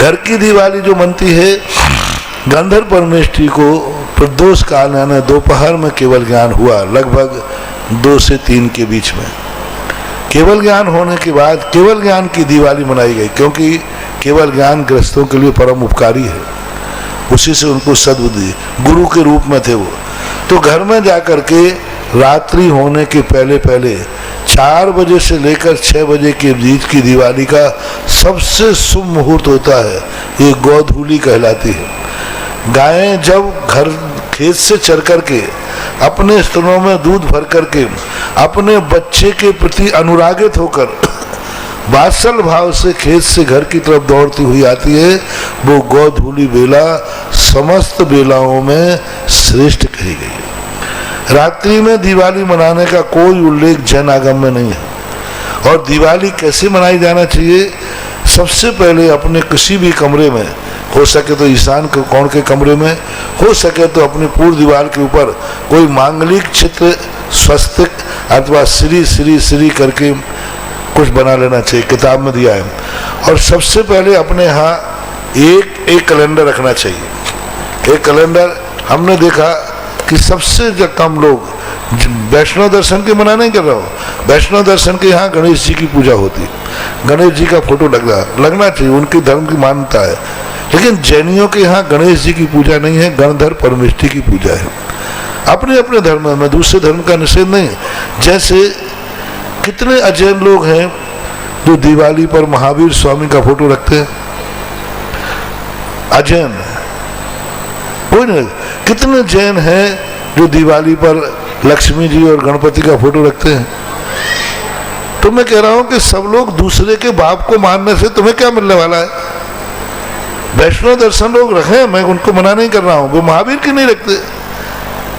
घर की दिवाली जो मनती है, गंधर्व परमेष्ठी को प्रदोष काल यानी दोपहर में केवल ज्ञान हुआ, लगभग 2 से 3 के बीच में। केवल ज्ञान होने के बाद केवल ज्ञान की दिवाली मनाई गई, क्योंकि केवल ज्ञान गृहस्थों के लिए परम उपकारी है, उसी से उनको सद्बुद्धि, गुरु के रूप में थे वो। तो घर में जाकर के रात्रि होने के पहले पहले 4 बजे से लेकर 6 बजे के बीच की दिवाली का सबसे शुभ मुहूर्त होता है, ये गोधूली कहलाती है। गायें जब घर खेत से चर करके अपने स्तनों में दूध भर करके अपने बच्चे के प्रति अनुरागित होकर वात्सल भाव से खेत से घर की तरफ दौड़ती हुई आती है, वो गोधूली बेला समस्त बेलाओं में श्रेष्ठ कही गई है। रात्रि में दिवाली मनाने का कोई उल्लेख जैन आगम में नहीं है। और दिवाली कैसे मनाई जाना चाहिए? सबसे पहले अपने किसी भी कमरे में, हो सके तो ईशान कोण के कमरे में, हो सके तो अपनी पूर्व दीवार के ऊपर कोई मांगलिक चित्र, स्वस्तिक अथवा श्री श्री श्री करके कुछ बना लेना चाहिए, किताब में दिया है। और सबसे पहले अपने यहाँ एक कैलेंडर रखना चाहिए। एक कैलेंडर हमने देखा कि सबसे कम लोग वैष्णव दर्शन के मना नहीं कर रहा हो, वैष्णव दर्शन के यहाँ गणेश जी की पूजा होती, गणेश जी का फोटो लगना चाहिए, उनके धर्म की मान्यता है। लेकिन जैनियों के यहाँ गणेश जी की पूजा नहीं है, गणधर परमेष्ठी की पूजा है। अपने अपने धर्म में दूसरे धर्म का निषेध नहीं। जैसे कितने अजैन लोग हैं जो दिवाली पर महावीर स्वामी का फोटो रखते हैं, अजैन कोई नहीं। कितने जैन हैं जो दिवाली पर लक्ष्मी जी और गणपति का फोटो रखते हैं। तो मैं कह रहा हूं कि सब लोग दूसरे के बाप को मानने से तुम्हें क्या मिलने वाला है? वैष्णव दर्शन लोग रखें, मैं उनको मना नहीं कर रहा हूं, वो महावीर की नहीं रखते।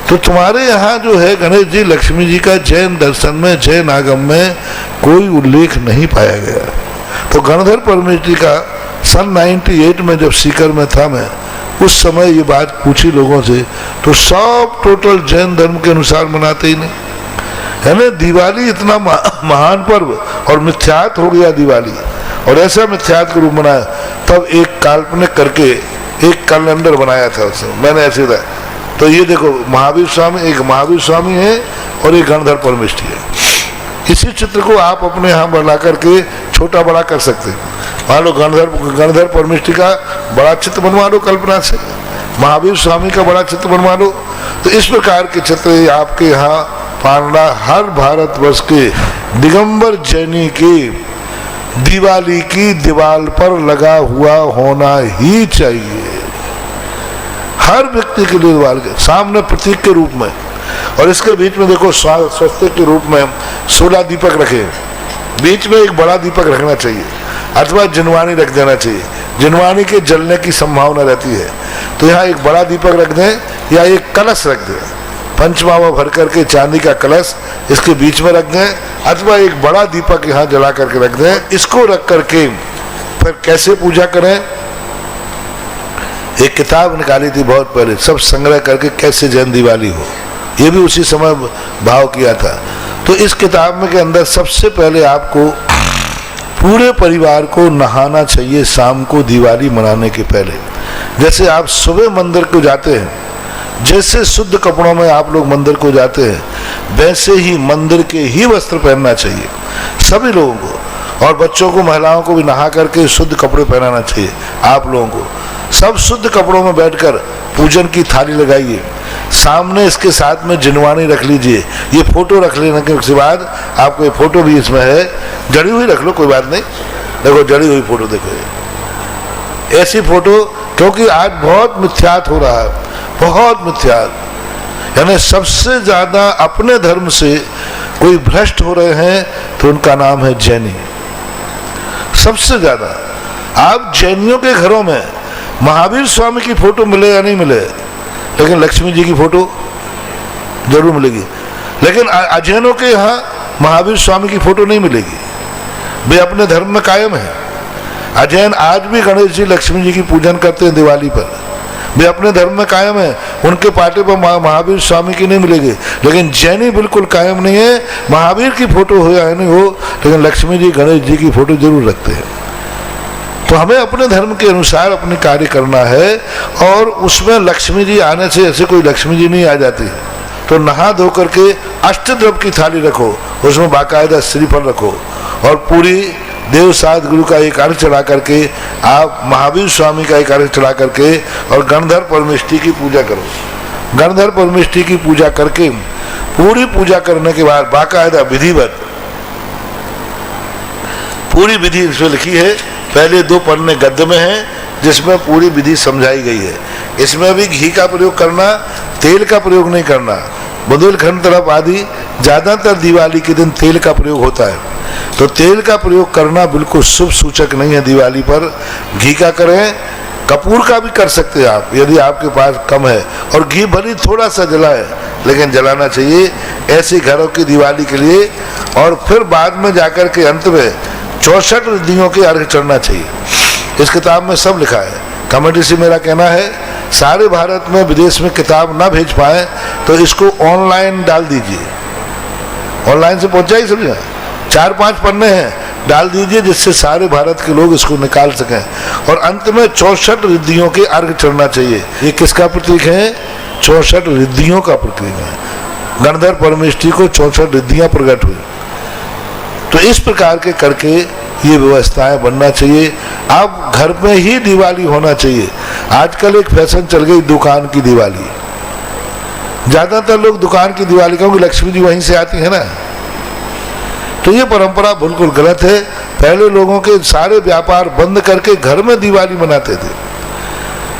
तो तुम्हारे यहाँ जो है गणेश जी लक्ष्मी जी का जैन दर्शन में, जैन आगम में कोई उल्लेख नहीं पाया गया। तो गणधर परमेष्ठी का सन 98 में जब सीकर में था मैं, उस समय ये बात पूछी लोगों से, तो सब टोटल जैन धर्म के अनुसार मनाते ही नहीं। है ना, दिवाली इतना महान पर्व और मिथ्यात हो गया दिवाली, और ऐसा मिथ्यात के रूप बनाया। तब एक काल्पनिक करके एक कैलेंडर बनाया था उसने, मैंने ऐसे था। तो ये देखो महावीर स्वामी, एक महावीर स्वामी है और एक गणधर परमेष्ठी है। इसी चित्र को आप अपने यहाँ बढ़ा करके छोटा बड़ा कर सकते हैं। मान लो गणधर परमेष्ठी का बड़ा चित्र बनवा लो कल्पना से, महावीर स्वामी का बड़ा चित्र बनवा लो। तो इस प्रकार के चित्र आपके यहाँ पांडा हर भारतवर्ष के दिगंबर जैनी की दिवाली की दीवार पर लगा हुआ होना ही चाहिए। हर व्यक्ति के लिए दीवार के सामने प्रतीक के रूप में, और इसके बीच में देखो स्वस्तिक के रूप में 16 दीपक रखे, बीच में एक बड़ा दीपक रखना चाहिए, अथवा जिनवानी रख देना चाहिए। जिनवानी के जलने की संभावना रहती है, तो यहाँ एक बड़ा दीपक रख दें या एक कलश रख दें, पंचमावा भर करके चांदी का कलश इसके बीच में रख दें, अथवा एक बड़ा दीपक यहाँ जला करके रख दें। इसको रख करके फिर कैसे पूजा करें? एक किताब निकाली थी बहुत पहले, सब संग्रह करके कैसे जैन दिवाली हो, ये भी उसी समय भाव किया था। तो इस किताब में के अंदर सबसे पहले आपको पूरे परिवार को नहाना चाहिए शाम को दिवाली मनाने के पहले। जैसे आप सुबह मंदिर को जाते हैं, जैसे शुद्ध कपड़ों में आप लोग मंदिर को जाते हैं, वैसे ही मंदिर के ही वस्त्र पहनना चाहिए सभी लोगों को, और बच्चों को, महिलाओं को भी नहा करके शुद्ध कपड़े पहनाना चाहिए। आप लोगों को सब शुद्ध कपड़ों में बैठकर पूजन की थाली लगाइए, सामने इसके साथ में जिनवानी रख लीजिए। ये फोटो रख लेने के बाद, आपको ये फोटो भी इसमें है, जड़ी हुई रख लो कोई बात नहीं, देखो जड़ी हुई फोटो देखो, ऐसी फोटो, क्योंकि आज बहुत मिथ्यात हो रहा है, बहुत मिथ्यात। यानी सबसे ज्यादा अपने धर्म से कोई भ्रष्ट हो रहे हैं तो उनका नाम है जैनी। सबसे ज्यादा आप जैनियों के घरों में महावीर स्वामी की फोटो मिले या नहीं मिले, लेकिन लक्ष्मी जी की फोटो जरूर मिलेगी। लेकिन अजैनों के यहाँ महावीर स्वामी की फोटो नहीं मिलेगी, वे अपने धर्म में कायम है। अजैन आज भी गणेश जी लक्ष्मी जी की पूजन करते हैं दिवाली पर, वे अपने धर्म में कायम है, उनके पाटे पर महावीर स्वामी की नहीं मिलेगी। लेकिन जैनी बिल्कुल कायम नहीं है, महावीर की फोटो हो या नहीं हो, लेकिन लक्ष्मी जी गणेश जी की फोटो जरूर रखते हैं। तो हमें अपने धर्म के अनुसार अपने कार्य करना है, और उसमें लक्ष्मी जी आने से ऐसे कोई लक्ष्मी जी नहीं आ जाती। तो नहा धो करके अष्टद्रव्य की थाली रखो, उसमें बाकायदा श्रीफल रखो, और पूरी देव साध गुरु का एक अर्घ चढ़ा करके, आप महावीर स्वामी का एक अर्घ चढ़ा करके, और गणधर परमेष्ठी की पूजा करो। गणधर परमेष्ठी की पूजा करके, पूरी पूजा करने के बाद बाकायदा विधिवत पूरी विधि इसमें लिखी है। पहले 2 पन्ने गद्य में है जिसमें पूरी विधि समझाई गई है। इसमें भी घी का प्रयोग करना, तेल का प्रयोग नहीं करना। बुंदेलखंड तरफ आदि ज्यादातर दिवाली के दिन तेल का प्रयोग होता है, तो तेल का प्रयोग करना बिल्कुल शुभ सूचक नहीं है। दिवाली पर घी का करें, कपूर का भी कर सकते हैं आप यदि आपके पास कम है, और घी भली थोड़ा सा जलाए लेकिन जलाना चाहिए ऐसे घरों की दिवाली के लिए। और फिर बाद में जाकर के अंत में 64 रिद्धियों के अर्घ चढ़ना चाहिए। इस किताब में सब लिखा है। कमेटी से मेरा कहना है, सारे भारत में विदेश में किताब ना भेज पाए तो इसको ऑनलाइन डाल दीजिए, ऑनलाइन से पहुंचाई समझे, 4-5 पन्ने हैं, डाल दीजिए जिससे सारे भारत के लोग इसको निकाल सकें। और अंत में 64 रिद्धियों के अर्घ चढ़ना चाहिए। ये किसका प्रतीक है? 64 रिद्धियों का प्रतीक है। गणधर परमेष्ठी को 64 रिद्धियां प्रकट हुई। तो इस प्रकार के करके ये व्यवस्थाएं बनना चाहिए। अब घर में ही दिवाली होना चाहिए। आजकल एक फैशन चल गई दुकान की दिवाली। ज्यादातर लोग दुकान की दिवाली, क्योंकि लक्ष्मी जी वहीं से आती है ना, तो ये परंपरा बिल्कुल गलत है। पहले लोगों के सारे व्यापार बंद करके घर में दिवाली मनाते थे।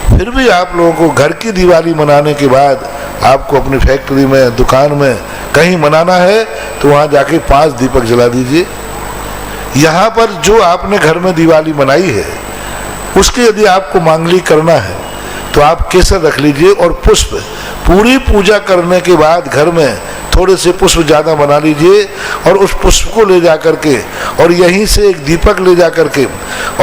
फिर भी आप लोगों को घर की दिवाली मनाने के बाद आपको अपनी फैक्ट्री में, दुकान में कहीं मनाना है तो वहां जाके 5 दीपक जला दीजिए। यहाँ पर जो आपने घर में दिवाली मनाई है उसकी यदि आपको मांगलिक करना है तो आप केसर रख लीजिए, और पुष्प पूरी पूजा करने के बाद घर में थोड़े से पुष्प ज़्यादा बना लीजिए, और उस पुष्प को ले जा करके, और यहीं से एक दीपक ले जा करके,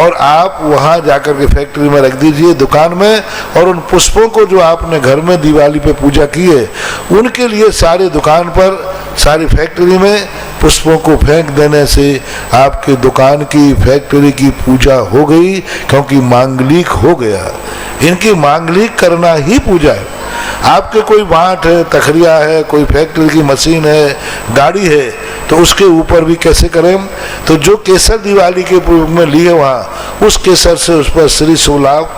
और आप वहाँ जा करके फैक्ट्री में रख दीजिए, दुकान में। और उन पुष्पों को जो आपने घर में दिवाली पे पूजा की है उनके लिए सारे दुकान पर, सारी फैक्ट्री में पुष्पों को फेंक देने से आपके दुकान की, फैक्ट्री की पूजा हो गई, क्योंकि मांगलिक हो गया। इनकी मांगलिक करना ही पूजा है। आपके कोई बांट है, तखरिया है, कोई फैक्ट्री की मशीन है, गाड़ी है, तो उसके ऊपर भी कैसे करें? तो जो केसर दिवाली के पूर्व में लिए वहाँ, उस केसर से उस पर श्री सोलाव,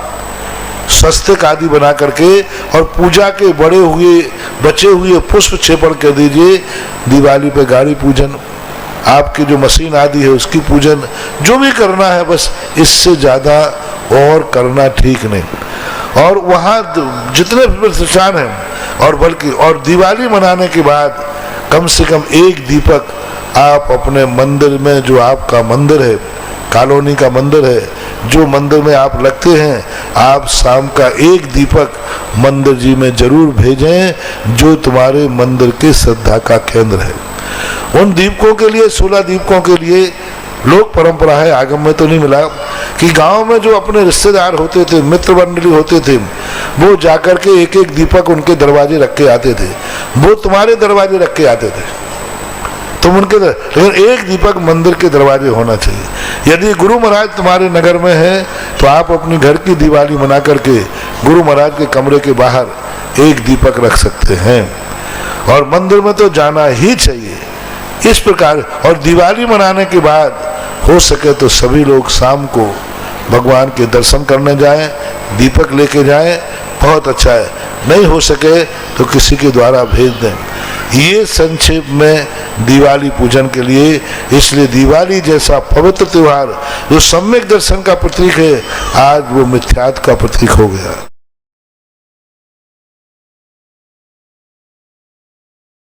स्वस्तिक आदि बना करके, और पूजा के बड़े हुए बचे हुए पुष्प छेपण कर दीजिए। दिवाली पे गाड़ी पूजन, आपकी जो मशीन आदि है उसकी पूजन, जो भी करना है, बस इससे ज़्यादा और करना ठीक नहीं। और वहाँ जितने प्रतिष्ठान हैं, और बल्कि और दिवाली मनाने के बाद कम से कम 1 दीपक आप अपने मंदिर में, जो आपका मंदिर है, कॉलोनी का मंदिर है, जो मंदिर में आप लगते हैं, आप शाम का 1 दीपक मंदिर जी में जरूर भेजें, जो तुम्हारे मंदिर के श्रद्धा का केंद्र है। उन दीपकों के लिए, 16 दीपकों के लिए लोक परंपरा है, आगम में तो नहीं मिला, कि गांव में जो अपने रिश्तेदार होते थे, मित्र मंडली होते थे, वो जाकर के 1-1 दीपक उनके दरवाजे रख के आते थे। वो तुम्हारे दरवाजे रख के आते थे, तुम उनके लेकिन 1 दीपक मंदिर के दरवाजे होना चाहिए। यदि गुरु महाराज तुम्हारे नगर में है तो आप अपनी घर की दिवाली मना करके गुरु महाराज के कमरे के बाहर 1 दीपक रख सकते हैं, और मंदिर में तो जाना ही चाहिए। इस प्रकार, और दिवाली मनाने के बाद हो सके तो सभी लोग शाम को भगवान के दर्शन करने जाएं, दीपक लेके जाएं, बहुत अच्छा है। नहीं हो सके तो किसी के द्वारा भेज दें। ये संक्षेप में दिवाली पूजन के लिए। इसलिए दिवाली जैसा पवित्र त्योहार जो सम्यक दर्शन का प्रतीक है, आज वो मिथ्यात्व का प्रतीक हो गया।